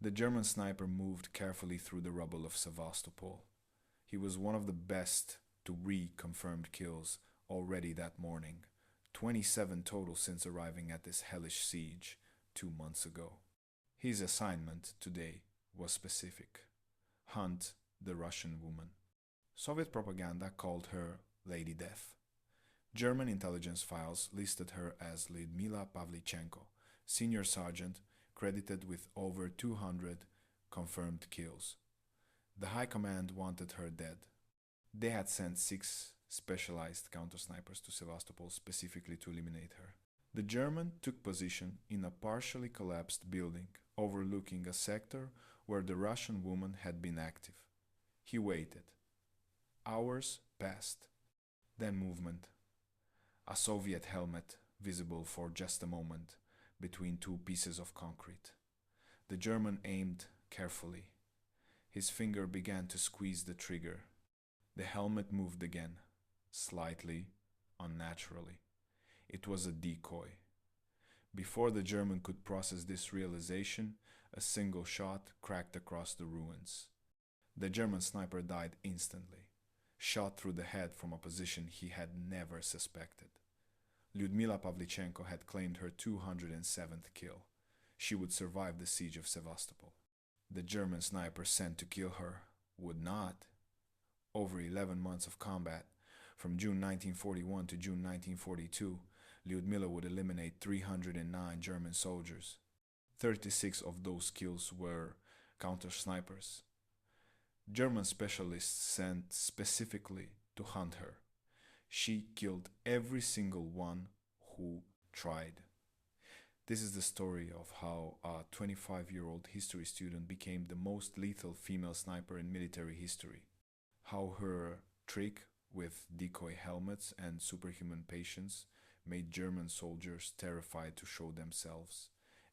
The German sniper moved carefully through the rubble of Sevastopol. He was one of the best to re-confirmed kills already that morning, 27 total since arriving at this hellish siege 2 months ago. His assignment today was specific: hunt the Russian woman. Soviet propaganda called her Lady Death. German intelligence files listed her as Lyudmila Pavlichenko, senior sergeant, credited with over 200 confirmed kills. The High Command wanted her dead. They had sent 6 specialized counter-snipers to Sevastopol specifically to eliminate her. The German took position in a partially collapsed building overlooking a sector where the Russian woman had been active. He waited. Hours passed. Then movement. A Soviet helmet visible for just a moment between 2 pieces of concrete. The German aimed carefully. His finger began to squeeze the trigger. The helmet moved again, slightly, unnaturally. It was a decoy. Before the German could process this realization, a single shot cracked across the ruins. The German sniper died instantly, shot through the head from a position he had never suspected. Lyudmila Pavlichenko had claimed her 207th kill. She would survive the siege of Sevastopol. The German sniper sent to kill her would not. Over 11 months of combat, from June 1941 to June 1942, Lyudmila would eliminate 309 German soldiers. 36 of those kills were counter-snipers. German specialists sent specifically to hunt her. She killed every single one who tried. This is the story of how a 25-year-old history student became the most lethal female sniper in military history. How her trick with decoy helmets and superhuman patience made German soldiers terrified to show themselves,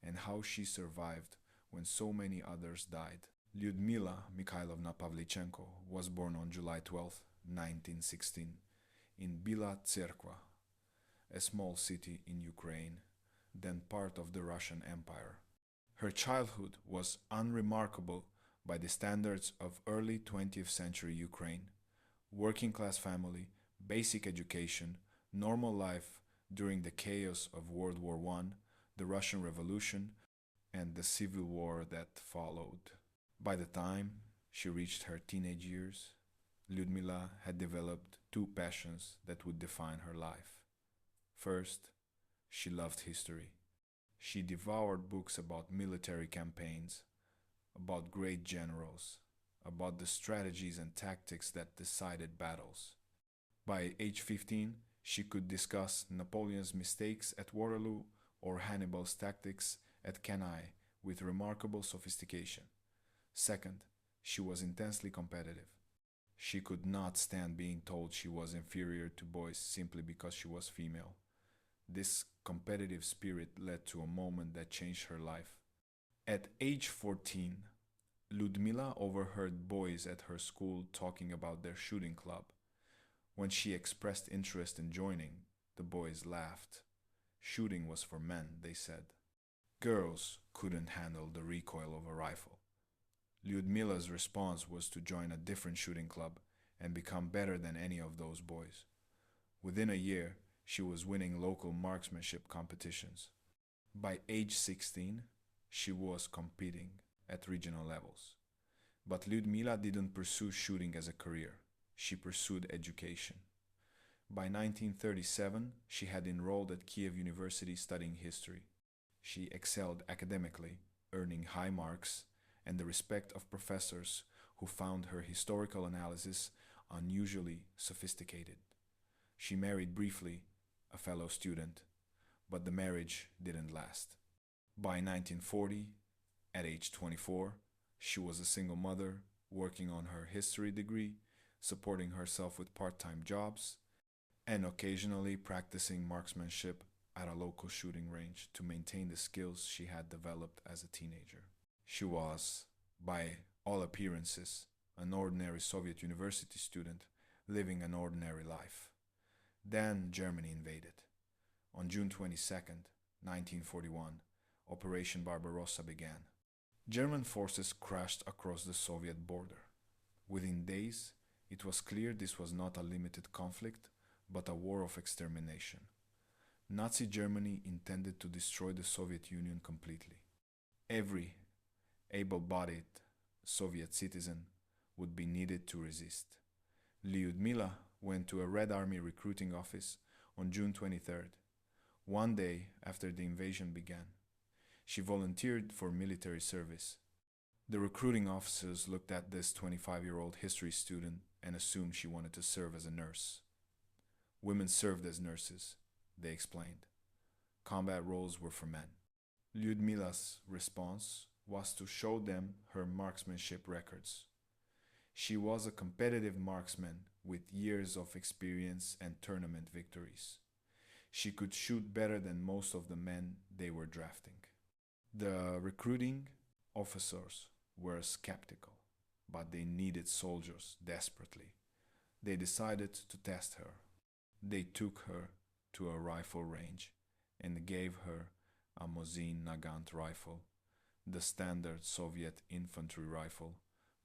and how she survived when so many others died. Lyudmila Mikhailovna Pavlichenko was born on July 12, 1916, in Bila Tserkva, a small city in Ukraine, then part of the Russian Empire. Her childhood was unremarkable by the standards of early 20th century Ukraine. Working class family, basic education, normal life during the chaos of World War I, the Russian Revolution, and the civil war that followed. By the time she reached her teenage years, Lyudmila had developed 2 passions that would define her life. First, she loved history. She devoured books about military campaigns, about great generals, about the strategies and tactics that decided battles. By age 15, she could discuss Napoleon's mistakes at Waterloo or Hannibal's tactics at Cannae with remarkable sophistication. Second, she was intensely competitive. She could not stand being told she was inferior to boys simply because she was female. This competitive spirit led to a moment that changed her life. At age 14, Lyudmila overheard boys at her school talking about their shooting club. When she expressed interest in joining, the boys laughed. Shooting was for men, they said. Girls couldn't handle the recoil of a rifle. Lyudmila's response was to join a different shooting club and become better than any of those boys. Within a year, she was winning local marksmanship competitions. By age 16, she was competing at regional levels. But Lyudmila didn't pursue shooting as a career. She pursued education. By 1937, she had enrolled at Kiev University studying history. She excelled academically, earning high marks and the respect of professors who found her historical analysis unusually sophisticated. She married briefly a fellow student, but the marriage didn't last. By 1940, at age 24, she was a single mother working on her history degree, supporting herself with part-time jobs, and occasionally practicing marksmanship at a local shooting range to maintain the skills she had developed as a teenager. She was, by all appearances, an ordinary Soviet university student living an ordinary life. Then Germany invaded. On June 22, 1941, Operation Barbarossa began. German forces crashed across the Soviet border. Within days, it was clear this was not a limited conflict, but a war of extermination. Nazi Germany intended to destroy the Soviet Union completely. Every able-bodied Soviet citizen would be needed to resist. Lyudmila went to a Red Army recruiting office on June 23rd, one day after the invasion began. She volunteered for military service. The recruiting officers looked at this 25-year-old history student and assumed she wanted to serve as a nurse. Women served as nurses, they explained. Combat roles were for men. Lyudmila's response was to show them her marksmanship records. She was a competitive marksman with years of experience and tournament victories. She could shoot better than most of the men they were drafting. The recruiting officers were skeptical, but they needed soldiers desperately. They decided to test her. They took her to a rifle range and gave her a Mosin Nagant rifle, the standard Soviet infantry rifle,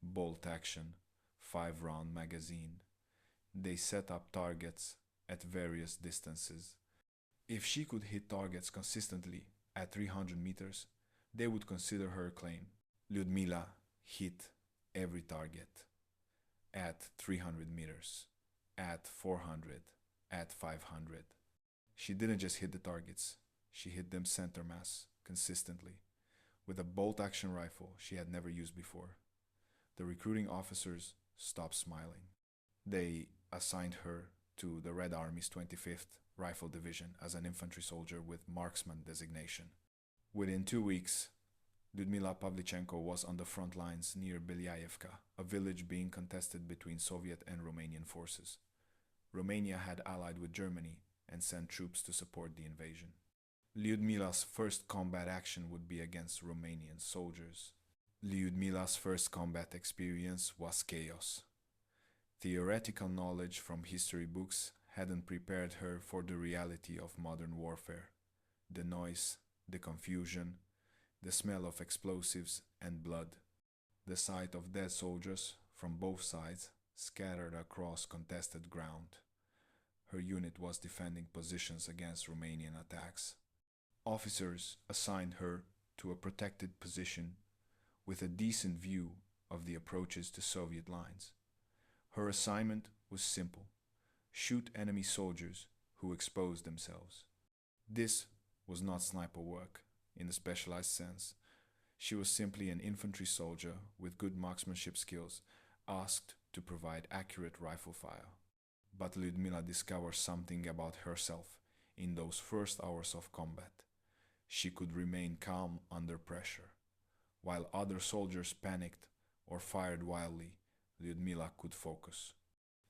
bolt action, 5-round magazine. They set up targets at various distances. If she could hit targets consistently at 300 meters, they would consider her claim. Lyudmila hit every target at 300 meters, at 400, at 500. She didn't just hit the targets, she hit them center mass consistently with a bolt action rifle she had never used before. The recruiting officers stopped smiling. They assigned her to the Red Army's 25th Rifle Division as an infantry soldier with marksman designation. Within 2 weeks, Lyudmila Pavlichenko was on the front lines near Belyaevka, a village being contested between Soviet and Romanian forces. Romania had allied with Germany and sent troops to support the invasion. Lyudmila's first combat action would be against Romanian soldiers. Lyudmila's first combat experience was chaos. Theoretical knowledge from history books hadn't prepared her for the reality of modern warfare. The noise, the confusion, the smell of explosives and blood. The sight of dead soldiers from both sides scattered across contested ground. Her unit was defending positions against Romanian attacks. Officers assigned her to a protected position with a decent view of the approaches to Soviet lines. Her assignment was simple: shoot enemy soldiers who exposed themselves. This was not sniper work in the specialized sense. She was simply an infantry soldier with good marksmanship skills, asked to provide accurate rifle fire. But Lyudmila discovered something about herself in those first hours of combat. She could remain calm under pressure. While other soldiers panicked or fired wildly, Lyudmila could focus.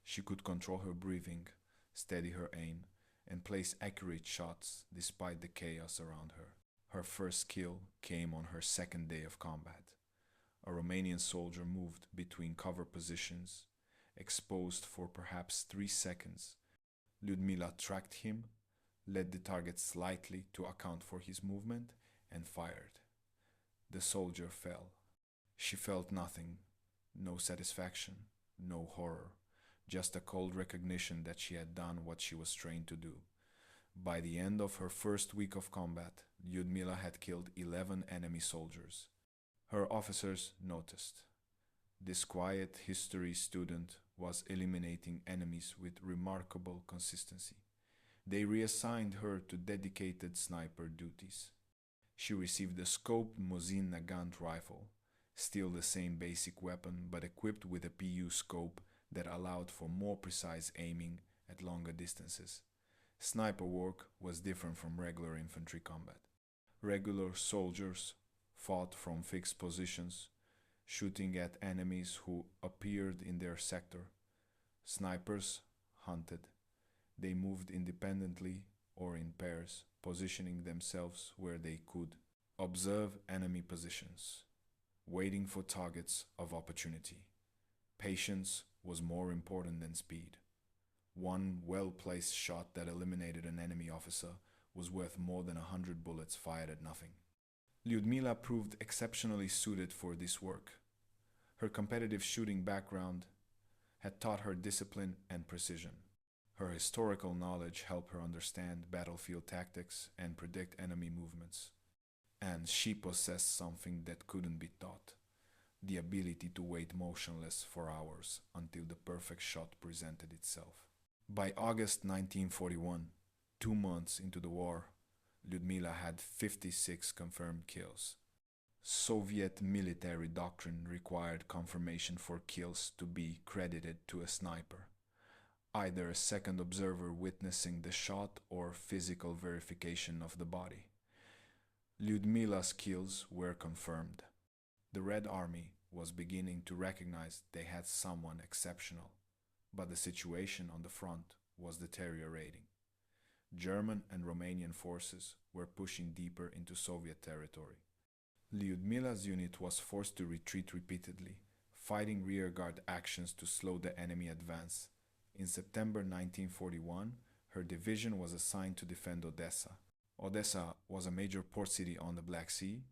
She could control her breathing, steady her aim, and place accurate shots despite the chaos around her. Her first kill came on her second day of combat. A Romanian soldier moved between cover positions, exposed for perhaps 3 seconds. Lyudmila tracked him, led the target slightly to account for his movement, and fired. The soldier fell. She felt nothing, no satisfaction, no horror, just a cold recognition that she had done what she was trained to do. By the end of her first week of combat, Lyudmila had killed 11 enemy soldiers. Her officers noticed. This quiet history student was eliminating enemies with remarkable consistency. They reassigned her to dedicated sniper duties. She received a scoped Mosin Nagant rifle, still the same basic weapon but equipped with a PU scope that allowed for more precise aiming at longer distances. Sniper work was different from regular infantry combat. Regular soldiers fought from fixed positions, shooting at enemies who appeared in their sector. Snipers hunted. They moved independently or in pairs, positioning themselves where they could. Observe enemy positions, waiting for targets of opportunity. Patience was more important than speed. One well-placed shot that eliminated an enemy officer was worth more than 100 bullets fired at nothing. Lyudmila proved exceptionally suited for this work. Her competitive shooting background had taught her discipline and precision. Her historical knowledge helped her understand battlefield tactics and predict enemy movements. And she possessed something that couldn't be taught: the ability to wait motionless for hours until the perfect shot presented itself. By August 1941, 2 months into the war, Lyudmila had 56 confirmed kills. Soviet military doctrine required confirmation for kills to be credited to a sniper, either a second observer witnessing the shot or physical verification of the body. Lyudmila's kills were confirmed. The Red Army was beginning to recognize they had someone exceptional, but the situation on the front was deteriorating. German and Romanian forces were pushing deeper into Soviet territory. Lyudmila's unit was forced to retreat repeatedly, fighting rearguard actions to slow the enemy advance. In September 1941, her division was assigned to defend Odessa. Odessa was a major port city on the Black Sea,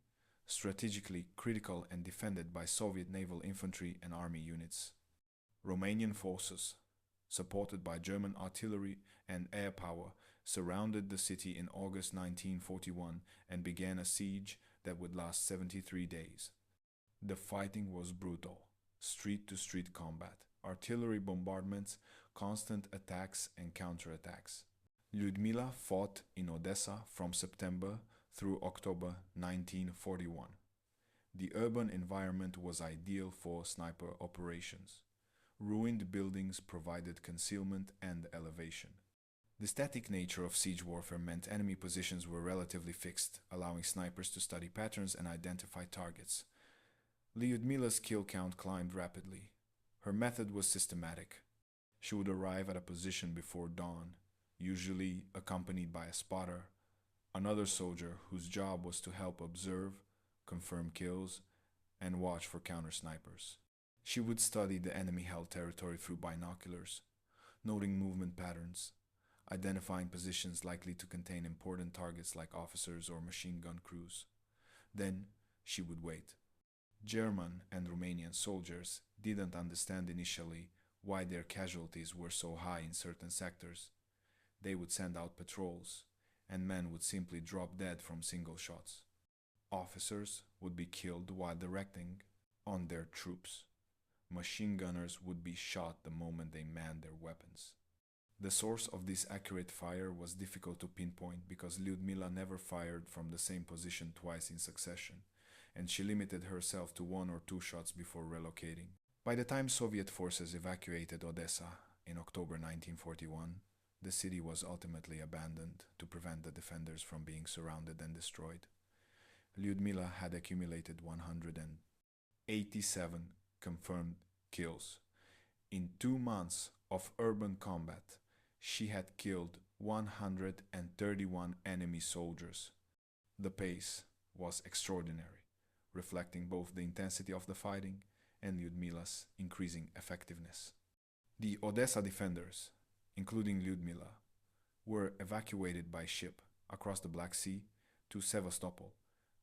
strategically critical and defended by Soviet naval infantry and army units. Romanian forces, supported by German artillery and air power, surrounded the city in August 1941 and began a siege that would last 73 days. The fighting was brutal: street-to-street combat, artillery bombardments, constant attacks and counterattacks. Lyudmila fought in Odessa from September through October 1941. The urban environment was ideal for sniper operations. Ruined buildings provided concealment and elevation. The static nature of siege warfare meant enemy positions were relatively fixed, allowing snipers to study patterns and identify targets. Lyudmila's kill count climbed rapidly. Her method was systematic. She would arrive at a position before dawn, usually accompanied by a spotter, another soldier whose job was to help observe, confirm kills, and watch for counter-snipers. She would study the enemy-held territory through binoculars, noting movement patterns, identifying positions likely to contain important targets like officers or machine gun crews. Then she would wait. German and Romanian soldiers didn't understand initially why their casualties were so high in certain sectors. They would send out patrols, and men would simply drop dead from single shots. Officers would be killed while directing on their troops. Machine gunners would be shot the moment they manned their weapons. The source of this accurate fire was difficult to pinpoint because Lyudmila never fired from the same position twice in succession, and she limited herself to 1 or 2 shots before relocating. By the time Soviet forces evacuated Odessa in October 1941, the city was ultimately abandoned to prevent the defenders from being surrounded and destroyed. Lyudmila had accumulated 187 confirmed kills. In 2 months of urban combat, she had killed 131 enemy soldiers. The pace was extraordinary, reflecting both the intensity of the fighting and Lyudmila's increasing effectiveness. The Odessa defenders, including Lyudmila, were evacuated by ship across the Black Sea to Sevastopol,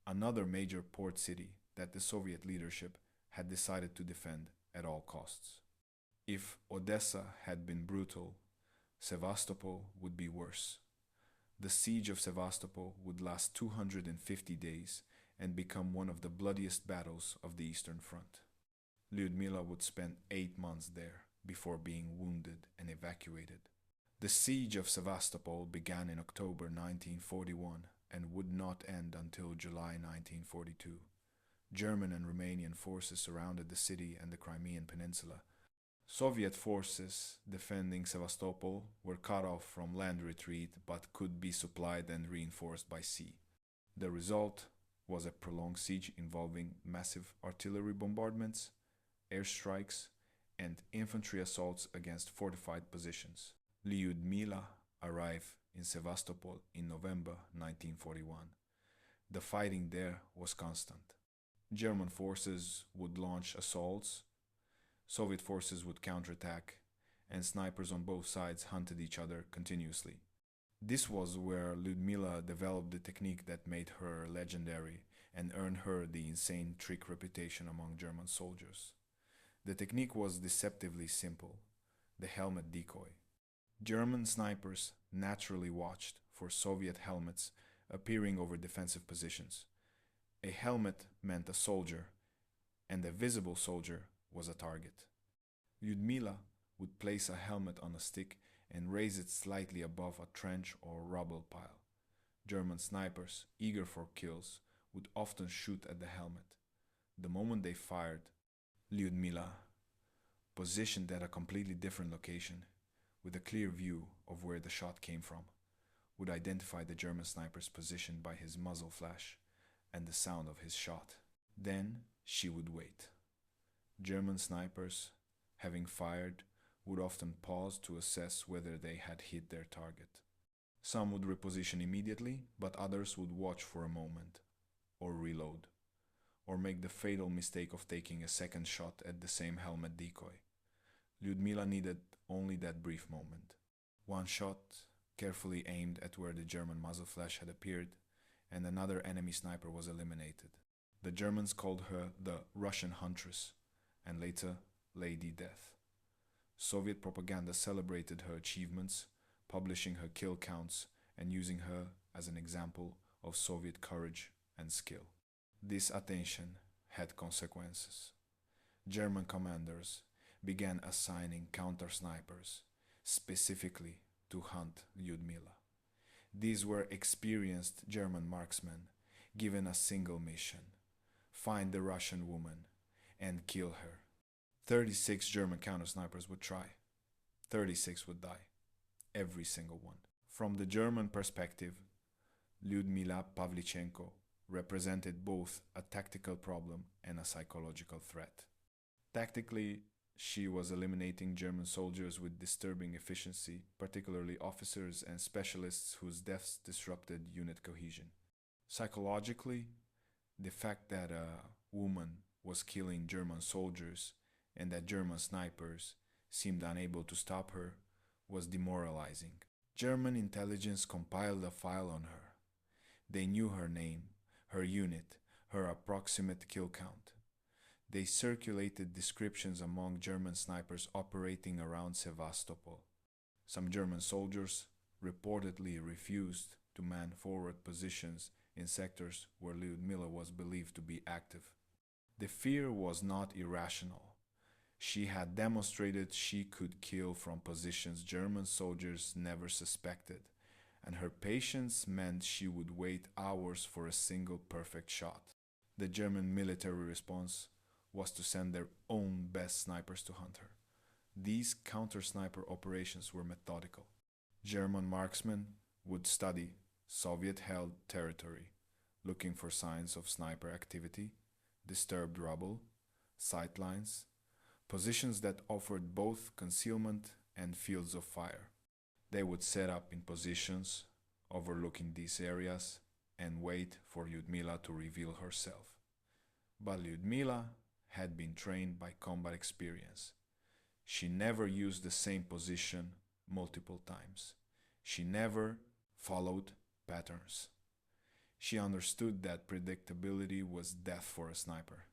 another major port city that the Soviet leadership had decided to defend at all costs. If Odessa had been brutal, Sevastopol would be worse. The siege of Sevastopol would last 250 days and become one of the bloodiest battles of the Eastern Front. Lyudmila would spend 8 months there before being wounded and evacuated. The siege of Sevastopol began in October 1941 and would not end until July 1942. German and Romanian forces surrounded the city and the Crimean Peninsula. Soviet forces defending Sevastopol were cut off from land retreat but could be supplied and reinforced by sea. The result was a prolonged siege involving massive artillery bombardments, airstrikes, and infantry assaults against fortified positions. Lyudmila arrived in Sevastopol in November 1941. The fighting there was constant. German forces would launch assaults, Soviet forces would counterattack, and snipers on both sides hunted each other continuously. This was where Lyudmila developed the technique that made her legendary and earned her the insane trick reputation among German soldiers. The technique was deceptively simple: the helmet decoy. German snipers naturally watched for Soviet helmets appearing over defensive positions. A helmet meant a soldier, and a visible soldier was a target. Lyudmila would place a helmet on a stick and raise it slightly above a trench or rubble pile. German snipers, eager for kills, would often shoot at the helmet. The moment they fired, Lyudmila, positioned at a completely different location, with a clear view of where the shot came from, would identify the German sniper's position by his muzzle flash and the sound of his shot. Then she would wait. German snipers, having fired, would often pause to assess whether they had hit their target. Some would reposition immediately, but others would watch for a moment, or reload, or make the fatal mistake of taking a second shot at the same helmet decoy. Lyudmila needed only that brief moment. One shot, carefully aimed at where the German muzzle flash had appeared, and another enemy sniper was eliminated. The Germans called her the Russian Huntress, and later Lady Death. Soviet propaganda celebrated her achievements, publishing her kill counts and using her as an example of Soviet courage and skill. This attention had consequences. German commanders began assigning counter-snipers specifically to hunt Lyudmila. These were experienced German marksmen given a single mission: find the Russian woman and kill her. 36 German counter-snipers would try. 36 would die. Every single one. From the German perspective, Lyudmila Pavlichenko represented both a tactical problem and a psychological threat. Tactically, she was eliminating German soldiers with disturbing efficiency, particularly officers and specialists whose deaths disrupted unit cohesion. Psychologically, the fact that a woman was killing German soldiers and that German snipers seemed unable to stop her was demoralizing. German intelligence compiled a file on her. They knew her name, her unit, her approximate kill count. They circulated descriptions among German snipers operating around Sevastopol. Some German soldiers reportedly refused to man forward positions in sectors where Lyudmila was believed to be active. The fear was not irrational. She had demonstrated she could kill from positions German soldiers never suspected, and her patience meant she would wait hours for a single perfect shot. The German military response was to send their own best snipers to hunt her. These counter-sniper operations were methodical. German marksmen would study Soviet-held territory, looking for signs of sniper activity, disturbed rubble, sightlines, positions that offered both concealment and fields of fire. They would set up in positions overlooking these areas and wait for Lyudmila to reveal herself. But Lyudmila had been trained by combat experience. She never used the same position multiple times. She never followed patterns. She understood that predictability was death for a sniper.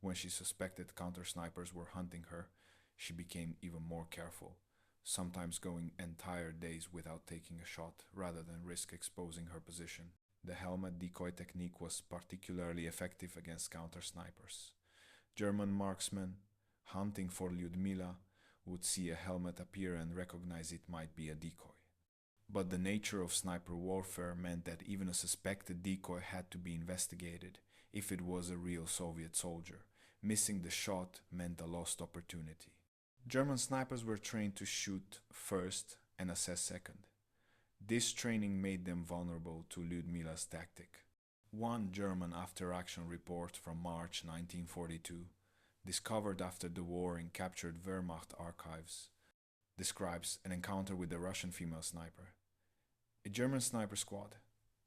When she suspected counter-snipers were hunting her, she became even more careful, sometimes going entire days without taking a shot rather than risk exposing her position. The helmet decoy technique was particularly effective against counter-snipers. German marksmen hunting for Lyudmila would see a helmet appear and recognize it might be a decoy. But the nature of sniper warfare meant that even a suspected decoy had to be investigated if it was a real Soviet soldier. Missing the shot meant a lost opportunity. German snipers were trained to shoot first and assess second. This training made them vulnerable to Lyudmila's tactic. One German after-action report from March 1942, discovered after the war in captured Wehrmacht archives, describes an encounter with a Russian female sniper. A German sniper squad,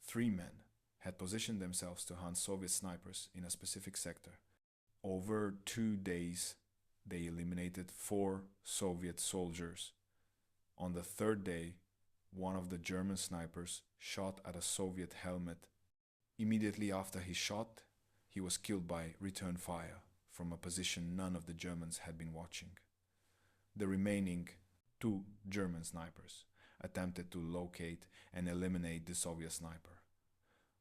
3 men, had positioned themselves to hunt Soviet snipers in a specific sector. Over 2 days, they eliminated 4 Soviet soldiers. On the 3rd day, one of the German snipers shot at a Soviet helmet. Immediately after he shot, He was killed by return fire from a position none of the Germans had been watching. The remaining two German snipers attempted to locate and eliminate the Soviet sniper.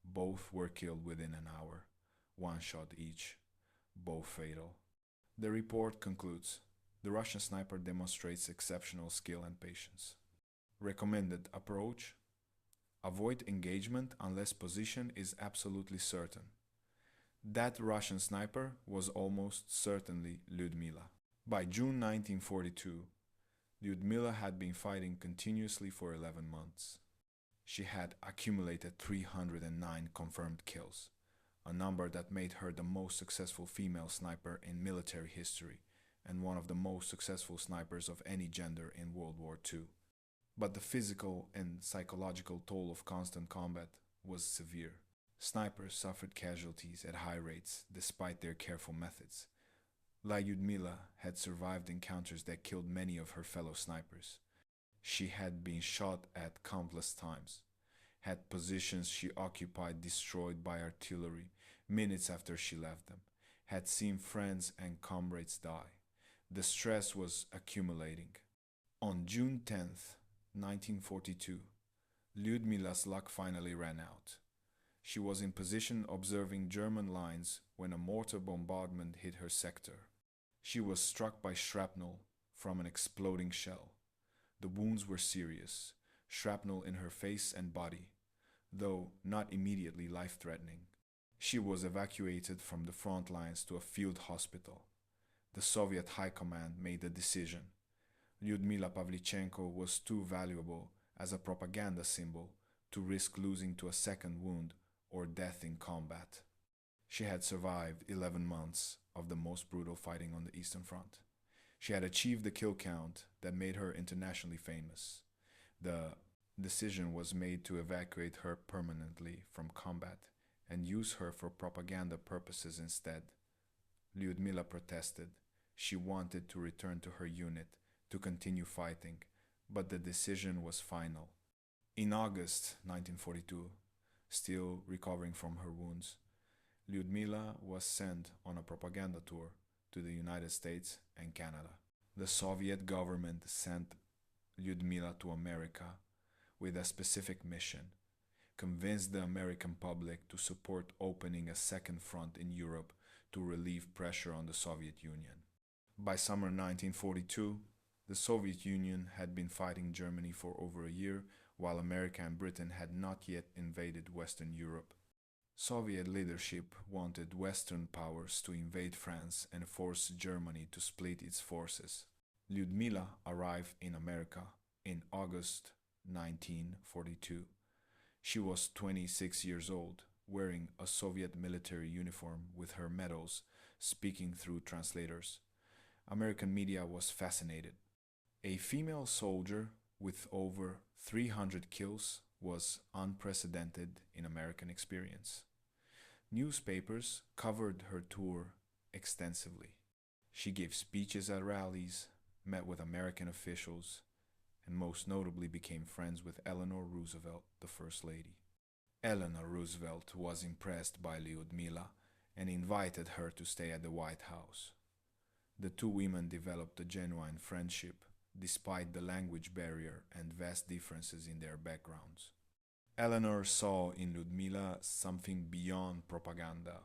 Both were killed within an hour, one shot each, both fatal. The report concludes, the Russian sniper demonstrates exceptional skill and patience. Recommended approach: avoid engagement unless position is absolutely certain. That Russian sniper was almost certainly Lyudmila. By June 1942, Lyudmila had been fighting continuously for 11 months. She had accumulated 309 confirmed kills, a number that made her the most successful female sniper in military history and one of the most successful snipers of any gender in World War II. But the physical and psychological toll of constant combat was severe. Snipers suffered casualties at high rates despite their careful methods. Lyudmila had survived encounters that killed many of her fellow snipers. She had been shot at countless times, had positions she occupied destroyed by artillery minutes after she left them, had seen friends and comrades die. The stress was accumulating. On June 10th, 1942, Lyudmila's luck finally ran out. She was in position observing German lines when a mortar bombardment hit her sector. She was struck by shrapnel from an exploding shell. The wounds were serious, shrapnel in her face and body, though not immediately life-threatening. She was evacuated from the front lines to a field hospital. The Soviet High Command made a decision. Lyudmila Pavlichenko was too valuable as a propaganda symbol to risk losing to a second wound or death in combat. She had survived 11 months of the most brutal fighting on the Eastern Front. She had achieved the kill count that made her internationally famous. The decision was made to evacuate her permanently from combat and use her for propaganda purposes instead. Lyudmila protested. She wanted to return to her unit to continue fighting, but the decision was final. In August 1942, still recovering from her wounds, Lyudmila was sent on a propaganda tour to the United States and Canada. The Soviet government sent Lyudmila to America with a specific mission: convince the American public to support opening a second front in Europe to relieve pressure on the Soviet Union. By summer 1942, the Soviet Union had been fighting Germany for over a year, while America and Britain had not yet invaded Western Europe. Soviet leadership wanted Western powers to invade France and force Germany to split its forces. Lyudmila arrived in America in August 1942. She was 26 years old, wearing a Soviet military uniform with her medals, speaking through translators. American media was fascinated. A female soldier with over 300 kills was unprecedented in American experience. Newspapers covered her tour extensively. She gave speeches at rallies, met with American officials, and most notably became friends with Eleanor Roosevelt, the First Lady. Eleanor Roosevelt was impressed by Lyudmila and invited her to stay at the White House. The two women developed a genuine friendship, despite the language barrier and vast differences in their backgrounds. Eleanor saw in Lyudmila something beyond propaganda,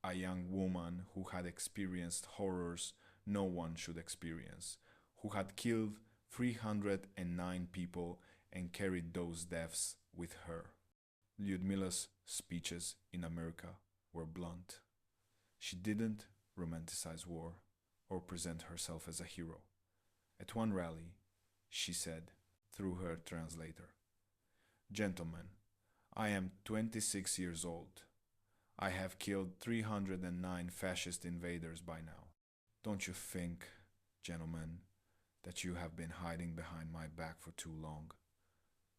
a young woman who had experienced horrors no one should experience, who had killed 309 people and carried those deaths with her. Lyudmila's speeches in America were blunt. She didn't romanticize war or present herself as a hero. At one rally, she said, through her translator, "Gentlemen, I am 26 years old. I have killed 309 fascist invaders by now. Don't you think, gentlemen, that you have been hiding behind my back for too long?"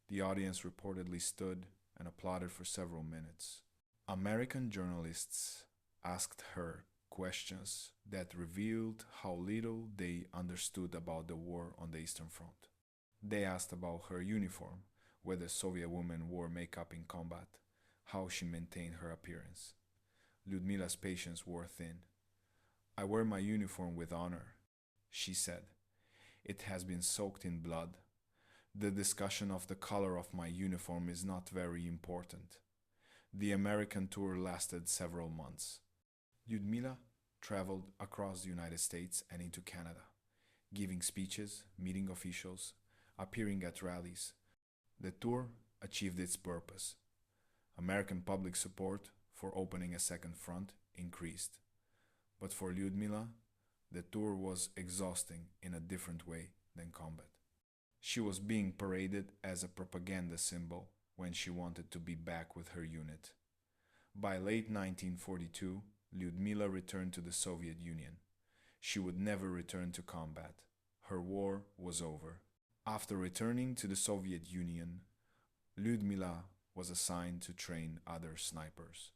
The audience reportedly stood and applauded for several minutes. American journalists asked her questions that revealed how little they understood about the war on the Eastern Front. They asked about her uniform, whether Soviet women wore makeup in combat, how she maintained her appearance. Lyudmila's patience wore thin. "I wear my uniform with honor," she said. "It has been soaked in blood. The discussion of the color of my uniform is not very important." The American tour lasted several months. Lyudmila traveled across the United States and into Canada, giving speeches, meeting officials, appearing at rallies. The tour achieved its purpose. American public support for opening a second front increased. But for Lyudmila, the tour was exhausting in a different way than combat. She was being paraded as a propaganda symbol when she wanted to be back with her unit. By late 1942, Lyudmila returned to the Soviet Union. She would never return to combat. Her war was over. After returning to the Soviet Union, Lyudmila was assigned to train other snipers.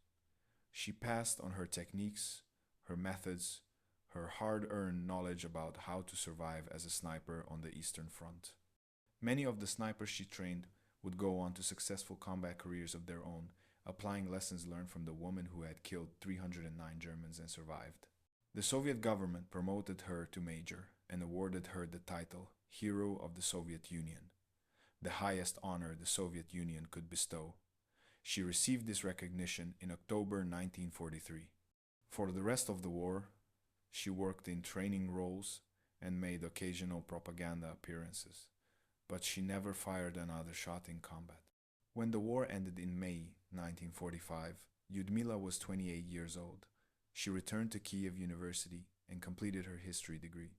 She passed on her techniques, her methods, her hard-earned knowledge about how to survive as a sniper on the Eastern Front. Many of the snipers she trained would go on to successful combat careers of their own, applying lessons learned from the woman who had killed 309 Germans and survived. The Soviet government promoted her to major and awarded her the title Hero of the Soviet Union, the highest honor the Soviet Union could bestow. She received this recognition in October 1943. For the rest of the war, she worked in training roles and made occasional propaganda appearances, but she never fired another shot in combat. When the war ended in May 1945, Lyudmila was 28 years old. She returned to Kiev University and completed her history degree.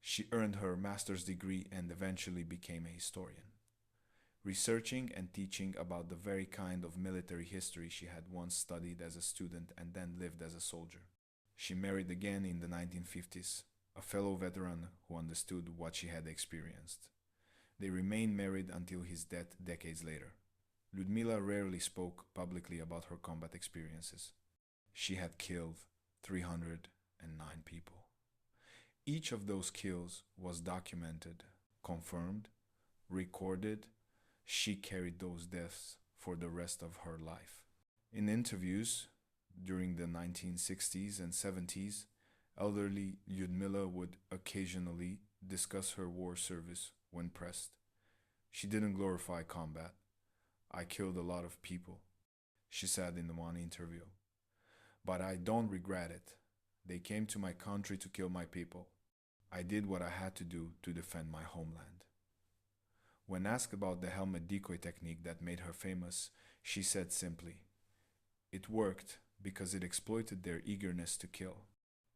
She earned her master's degree and eventually became a historian, researching and teaching about the very kind of military history she had once studied as a student and then lived as a soldier. She married again in the 1950s, a fellow veteran who understood what she had experienced. They remained married until his death decades later. Lyudmila rarely spoke publicly about her combat experiences. She had killed 309 people. Each of those kills was documented, confirmed, recorded. She carried those deaths for the rest of her life. In interviews during the 1960s and 70s, elderly Lyudmila would occasionally discuss her war service when pressed. She didn't glorify combat. "I killed a lot of people," she said in the one interview. "But I don't regret it. They came to my country to kill my people. I did what I had to do to defend my homeland." When asked about the helmet decoy technique that made her famous, she said simply, "It worked because it exploited their eagerness to kill.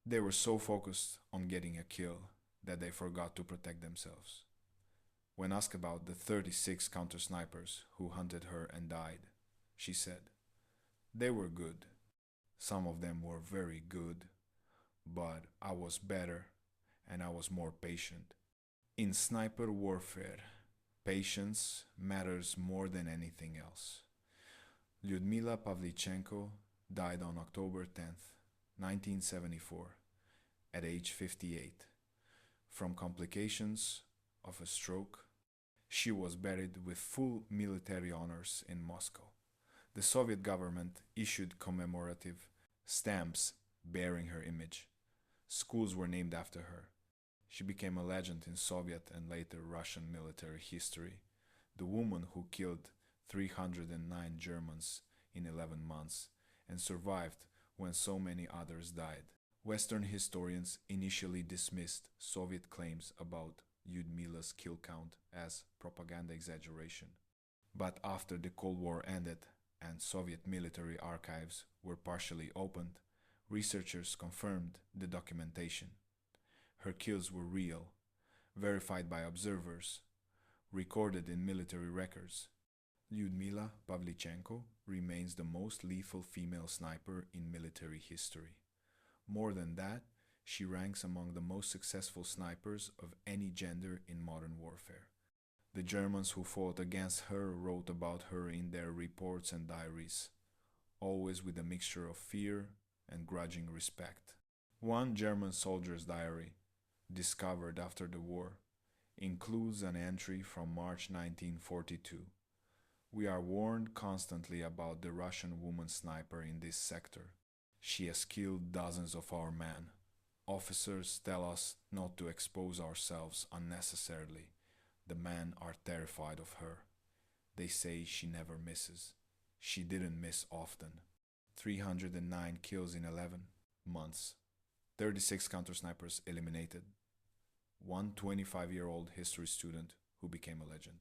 They were so focused on getting a kill that they forgot to protect themselves." When asked about the 36 counter-snipers who hunted her and died, she said, "They were good. Some of them were very good, but I was better and I was more patient." In sniper warfare, patience matters more than anything else. Lyudmila Pavlichenko died on October 10th, 1974, at age 58, from complications of a stroke. She was buried with full military honors in Moscow. The Soviet government issued commemorative stamps bearing her image. Schools were named after her. She became a legend in Soviet and later Russian military history, the woman who killed 309 Germans in 11 months and survived when so many others died. Western historians initially dismissed Soviet claims about Lyudmila's kill count as propaganda exaggeration. But after the Cold War ended and Soviet military archives were partially opened, researchers confirmed the documentation. Her kills were real, verified by observers, recorded in military records. Lyudmila Pavlichenko remains the most lethal female sniper in military history. More than that, she ranks among the most successful snipers of any gender in modern warfare. The Germans who fought against her wrote about her in their reports and diaries, always with a mixture of fear and grudging respect. One German soldier's diary, discovered after the war, includes an entry from March 1942. "We are warned constantly about the Russian woman sniper in this sector. She has killed dozens of our men. Officers tell us not to expose ourselves unnecessarily. The men are terrified of her. They say she never misses. She didn't miss often. 309 kills in 11 months. 36 counter-snipers eliminated. One 25-year-old history student who became a legend.